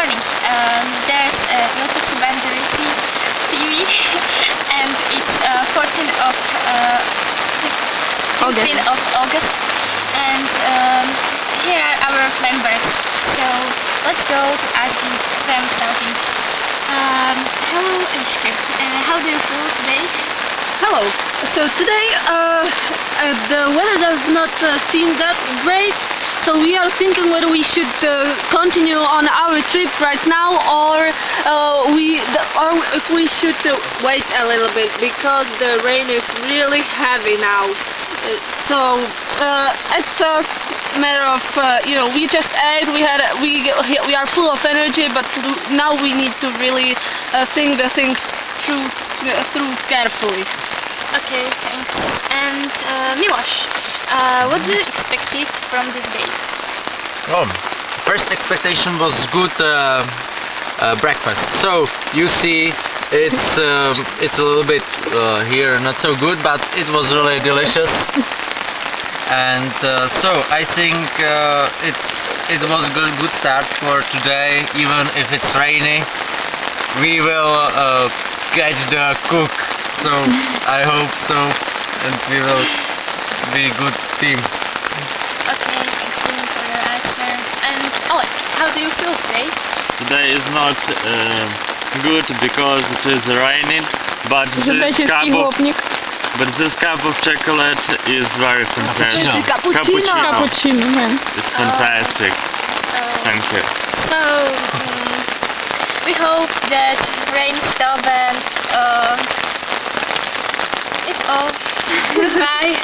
morning. There's Letючі banderівці TV, and it's 14th of 15th of August, and here are our members. So let's go to ask them something. Hello, Lutючі. How do you feel today? Hello. So today the weather does not seem that great, so we are thinking whether we should continue on our trip right now or if we should wait a little bit because the rain is really heavy now. So it's a matter of we just ate, we are full of energy, but now we need to really think the things through carefully. Okay, thanks. And Miloš, what do you expect from this day? Oh, first expectation was good breakfast. So you see, it's a little bit here not so good, but it was really delicious. And so I think it was good start for today, even if it's rainy. We will catch the cook. So I hope so, and we will be good team. Okay, thank you for your answer. And Oleg, how do you feel today? Today is not good because it is raining, but this cup of chocolate is very fantastic. Cappuccino, man. It's fantastic. Thank you. So we hope that rain stop and it's all. Goodbye.